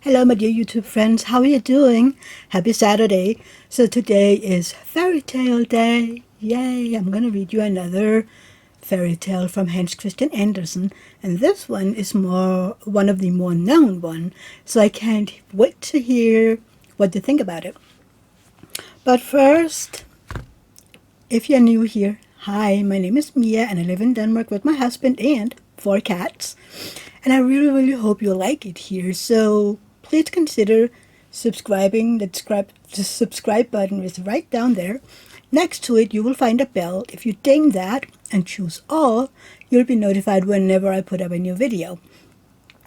Hello, my dear YouTube friends. How are you doing? Happy Saturday. So today is Fairy Tale Day. Yay! I'm going to read you another fairy tale from Hans Christian Andersen. And this one is one of the more known one. So I can't wait to hear what you think about it. But first, if you're new here, hi, my name is Mia and I live in Denmark with my husband and 4 cats. And I really hope you like it here. So please consider subscribing. The subscribe button is right down there. Next to it, you will find a bell. If you ding that and choose all, you'll be notified whenever I put up a new video.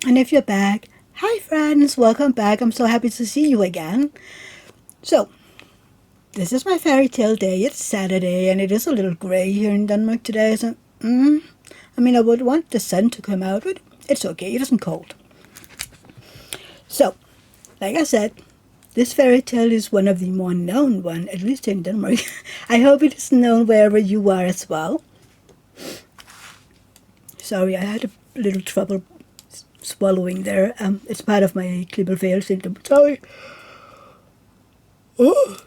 And if you're back, hi friends, welcome back. I'm so happy to see you again. So, this is my fairy tale day. It's Saturday and it is a little gray here in Denmark today. So, I would want the sun to come out, but it's okay. It isn't cold. So, like I said, this fairy tale is one of the more known one, at least in Denmark. I hope it is known wherever you are as well. Sorry, I had a little trouble swallowing there. It's part of my Klippelfejl syndrome. Sorry. Oh.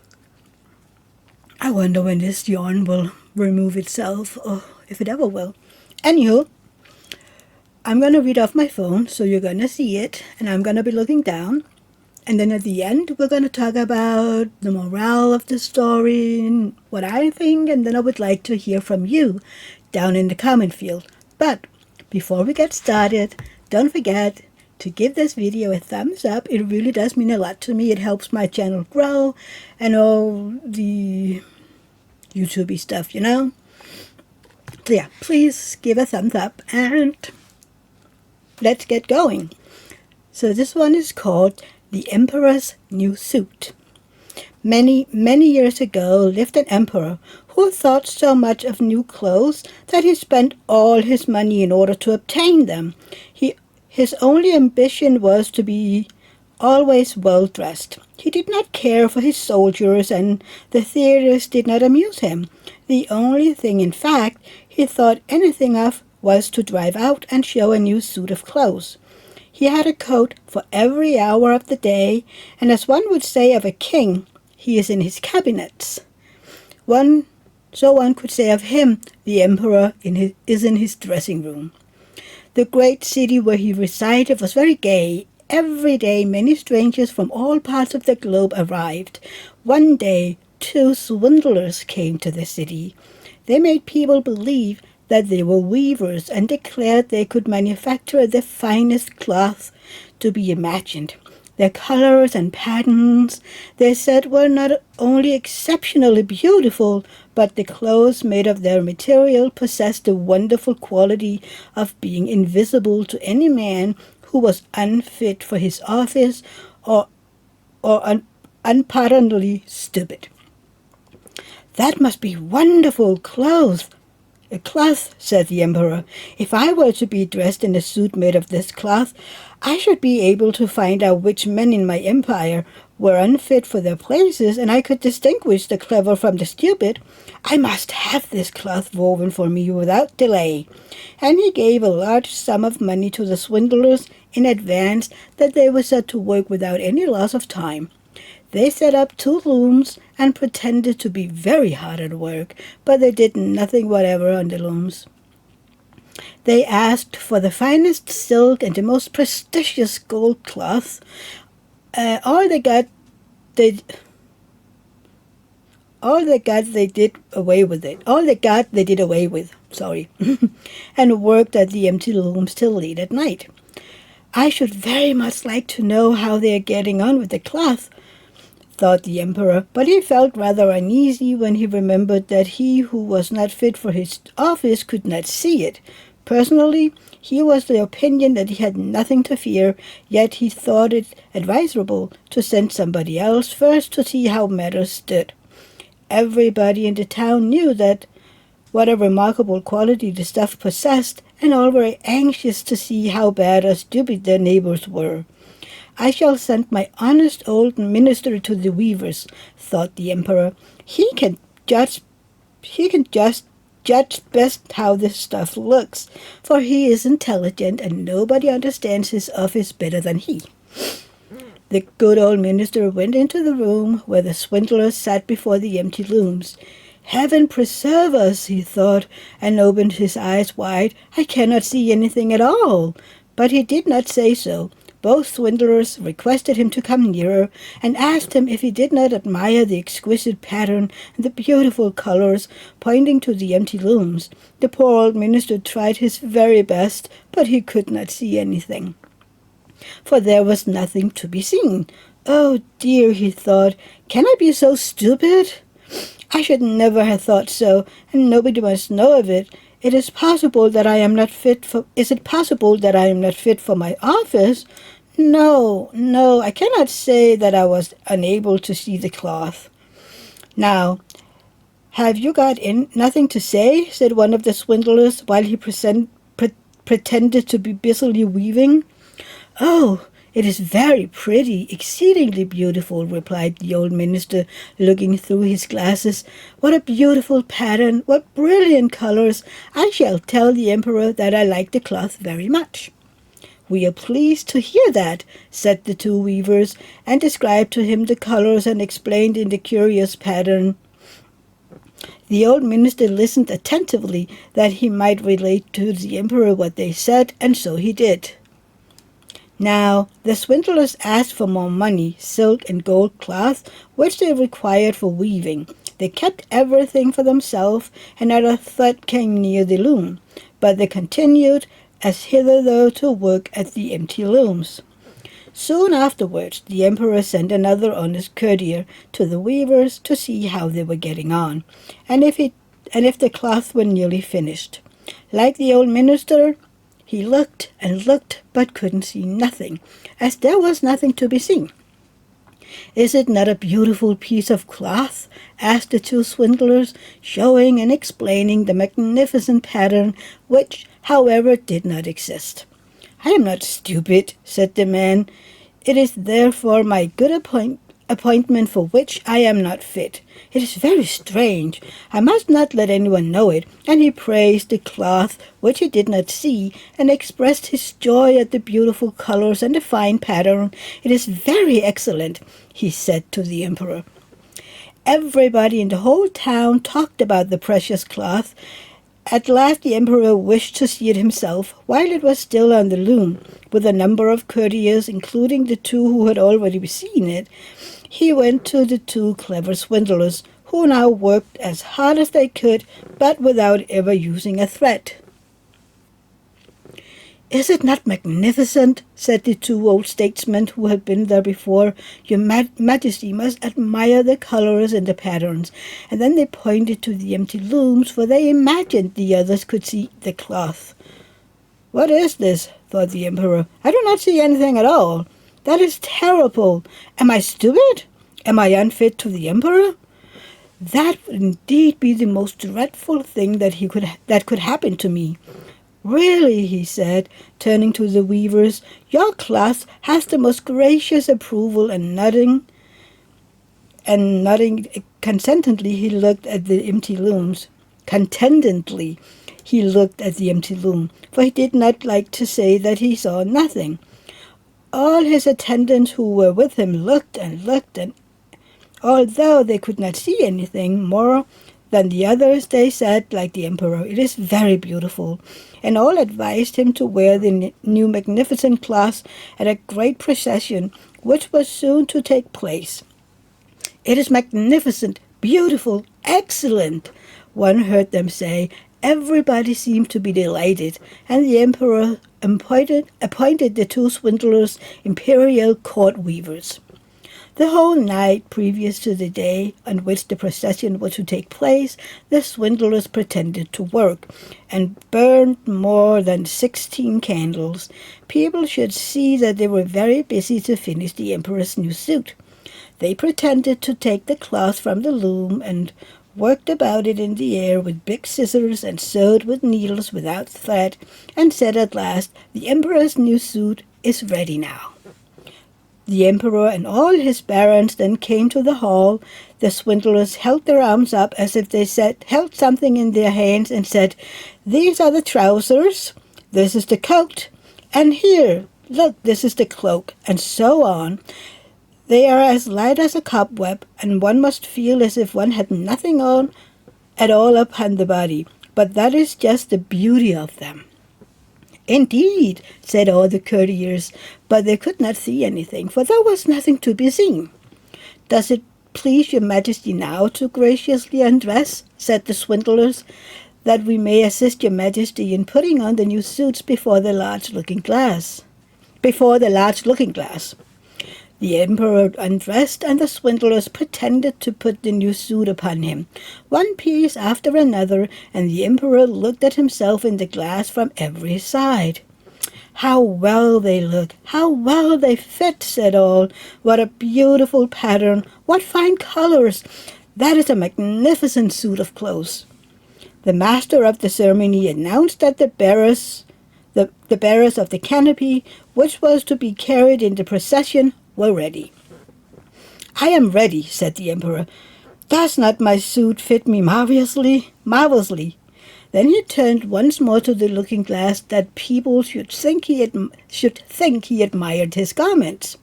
I wonder when this yawn will remove itself, or if it ever will. Anywho, I'm going to read off my phone, so you're going to see it, and I'm going to be looking down. And then at the end, we're going to talk about the morale of the story and what I think, and then I would like to hear from you down in the comment field. But before we get started, don't forget to give this video a thumbs up. It really does mean a lot to me. It helps my channel grow and all the YouTube-y stuff, you know? So yeah, please give a thumbs up and let's get going. So this one is called The Emperor's New Suit. Many years ago lived an emperor who thought so much of new clothes that he spent all his money in order to obtain them. His only ambition was to be always well dressed. He did not care for his soldiers, and the theaters did not amuse him. The only thing, in fact, he thought anything of was to drive out and show a new suit of clothes. He had a coat for every hour of the day, and as one would say of a king, he is in his cabinets. One could say of him, the emperor is in his dressing room. The great city where he resided was very gay. Every day many strangers from all parts of the globe arrived. One day 2 swindlers came to the city. They made people believe that they were weavers and declared they could manufacture the finest cloth to be imagined. Their colors and patterns, they said, were not only exceptionally beautiful, but the clothes made of their material possessed the wonderful quality of being invisible to any man who was unfit for his office or unpardonably stupid. That must be wonderful clothes. A cloth, said the emperor. If I were to be dressed in a suit made of this cloth, I should be able to find out which men in my empire were unfit for their places, and I could distinguish the clever from the stupid. I must have this cloth woven for me without delay. And he gave a large sum of money to the swindlers in advance, that they were set to work without any loss of time. They set up 2 looms and pretended to be very hard at work, but they did nothing whatever on the looms. They asked for the finest silk and the most prestigious gold cloth. All they got, they did away with it. All they got, they did away with. Sorry, and worked at the empty looms till late at night. I should very much like to know how they are getting on with the cloth, thought the emperor, but he felt rather uneasy when he remembered that he who was not fit for his office could not see it. Personally, he was the opinion that he had nothing to fear, yet he thought it advisable to send somebody else first to see how matters stood. Everybody in the town knew that what a remarkable quality the stuff possessed, and all were anxious to see how bad or stupid their neighbors were. I shall send my honest old minister to the weavers, thought the emperor. He can just judge best how this stuff looks, for he is intelligent and nobody understands his office better than he. The good old minister went into the room where the swindlers sat before the empty looms. Heaven preserve us, he thought, and opened his eyes wide. I cannot see anything at all. But he did not say so. Both swindlers requested him to come nearer, and asked him if he did not admire the exquisite pattern and the beautiful colors, pointing to the empty looms. The poor old minister tried his very best, but he could not see anything, for there was nothing to be seen. Oh dear, he thought, can I be so stupid? I should never have thought so, and nobody must know of it. It is possible that I am not fit for. Is it possible that I am not fit for my office? No, no, I cannot say that I was unable to see the cloth. Now, have you got nothing to say? Said one of the swindlers while he pretended to be busily weaving. Oh, it is very pretty, exceedingly beautiful, replied the old minister, looking through his glasses. What a beautiful pattern, what brilliant colors! I shall tell the emperor that I like the cloth very much. We are pleased to hear that, said the two weavers, and described to him the colors and explained in the curious pattern. The old minister listened attentively that he might relate to the emperor what they said, and so he did. Now, the swindlers asked for more money, silk and gold cloth, which they required for weaving. They kept everything for themselves, and not a thread came near the loom, but they continued, as hitherto, to work at the empty looms. Soon afterwards, the emperor sent another honest courtier to the weavers to see how they were getting on, and if the cloth were nearly finished. Like the old minister, he looked and looked, but couldn't see nothing, as there was nothing to be seen. Is it not a beautiful piece of cloth? Asked the two swindlers, showing and explaining the magnificent pattern, which, however, did not exist. I am not stupid, said the man. It is therefore my good appointment for which I am not fit. It is very strange. I must not let anyone know it. And he praised the cloth, which he did not see, and expressed his joy at the beautiful colors and the fine pattern. It is very excellent, he said to the emperor. Everybody in the whole town talked about the precious cloth. At last the emperor wished to see it himself, while it was still on the loom. With a number of courtiers, including the two who had already seen it, he went to the two clever swindlers, who now worked as hard as they could, but without ever using a thread. Is it not magnificent? Said the two old statesmen who had been there before. Your Majesty must admire the colors and the patterns. And then they pointed to the empty looms, for they imagined the others could see the cloth. What is this? Thought the emperor. I do not see anything at all. That is terrible. Am I stupid? Am I unfit to the emperor? That would indeed be the most dreadful thing that could happen to me. Really, he said, turning to the weavers, your cloth has the most gracious approval, and nodding contentedly he looked at the empty looms. Contentedly he looked at the empty loom, for he did not like to say that he saw nothing. All his attendants who were with him looked, and although they could not see anything more than the others, they said, like the emperor, it is very beautiful, and all advised him to wear the new magnificent cloth at a great procession, which was soon to take place. It is magnificent, beautiful, excellent, one heard them say. Everybody seemed to be delighted, and the emperor appointed the two swindlers imperial court weavers. The whole night previous to the day on which the procession was to take place, the swindlers pretended to work, and burned more than 16 candles. People should see that they were very busy to finish the emperor's new suit. They pretended to take the cloth from the loom and worked about it in the air with big scissors and sewed with needles without thread, and said at last, the emperor's new suit is ready now. The emperor and all his barons then came to the hall. The swindlers held their arms up as if they held something in their hands and said, these are the trousers, this is the coat, and here, look, this is the cloak, and so on. They are as light as a cobweb, and one must feel as if one had nothing on at all upon the body. But that is just the beauty of them. Indeed, said all the courtiers, but they could not see anything, for there was nothing to be seen. Does it please your majesty now to graciously undress, said the swindlers, that we may assist your majesty in putting on the new suits before the large looking glass. The emperor undressed, and the swindlers pretended to put the new suit upon him, one piece after another, and the emperor looked at himself in the glass from every side. How well they look, how well they fit, said all. What a beautiful pattern, what fine colors. That is a magnificent suit of clothes. The master of the ceremony announced that the bearers of the canopy, which was to be carried in the procession, were ready. I am ready, said the emperor. Does not my suit fit me marvelously? Then he turned once more to the looking-glass that people should think he admired his garments.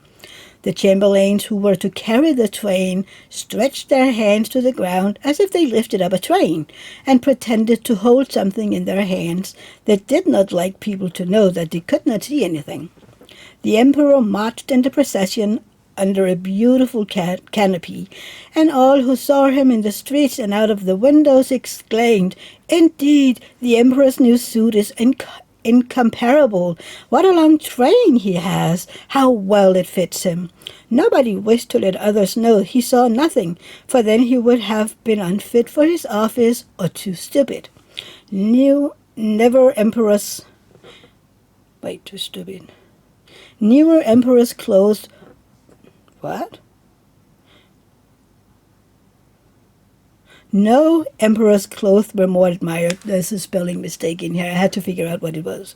The chamberlains who were to carry the train stretched their hands to the ground as if they lifted up a train, and pretended to hold something in their hands that did not like people to know that they could not see anything. The emperor marched in the procession under a beautiful canopy, and all who saw him in the streets and out of the windows exclaimed, Indeed, the emperor's new suit is incomparable. What a long train he has! How well it fits him! Nobody wished to let others know he saw nothing, for then he would have been unfit for his office or too stupid. Newer emperor's clothes. What? No emperor's clothes were more admired. There's a spelling mistake in here. I had to figure out what it was.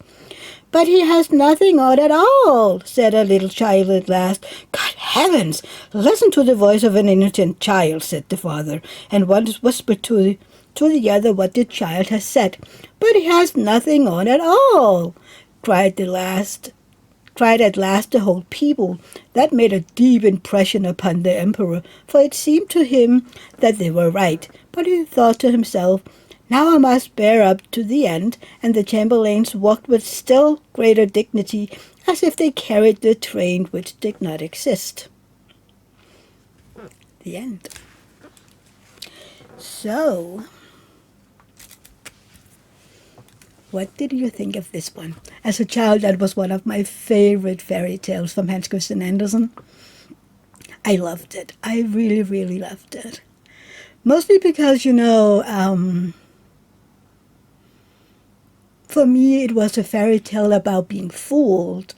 But he has nothing on at all, said a little child at last. God heavens! Listen to the voice of an innocent child, said the father, and once whispered to the other what the child has said. But he has nothing on at all, cried at last the whole people. That made a deep impression upon the emperor, for it seemed to him that they were right. But he thought to himself, now I must bear up to the end, and the chamberlains walked with still greater dignity, as if they carried the train which did not exist. The end. So, what did you think of this one? As a child, that was one of my favorite fairy tales from Hans Christian Andersen. I loved it. I really, really loved it. Mostly because, for me, it was a fairy tale about being fooled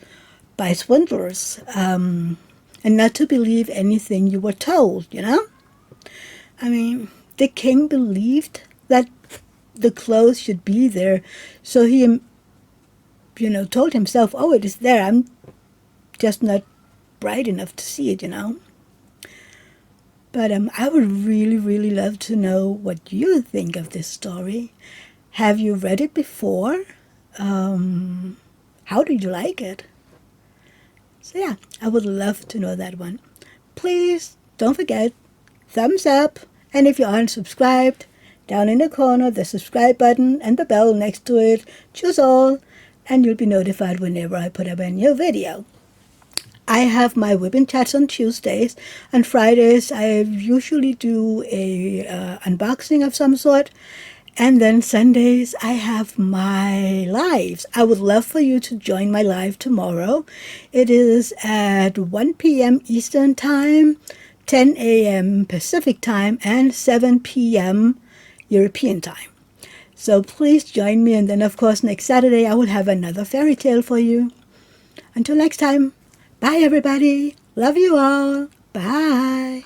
by swindlers, and not to believe anything you were told, I mean, the king believed that the clothes should be there, so he, told himself, oh, it is there, I'm just not bright enough to see it, But I would really, really love to know what you think of this story. Have you read it before? How did you like it? So yeah, I would love to know that one. Please don't forget, thumbs up, and if you aren't subscribed, down in the corner, the subscribe button and the bell next to it, choose all, and you'll be notified whenever I put up a new video. I have my Whipping Chats on Tuesdays. On Fridays, I usually do a unboxing of some sort. And then Sundays, I have my lives. I would love for you to join my live tomorrow. It is at 1 p.m. Eastern Time, 10 a.m. Pacific Time, and 7 p.m. European Time. So please join me. And then, of course, next Saturday, I will have another fairy tale for you. Until next time. Bye, everybody. Love you all. Bye.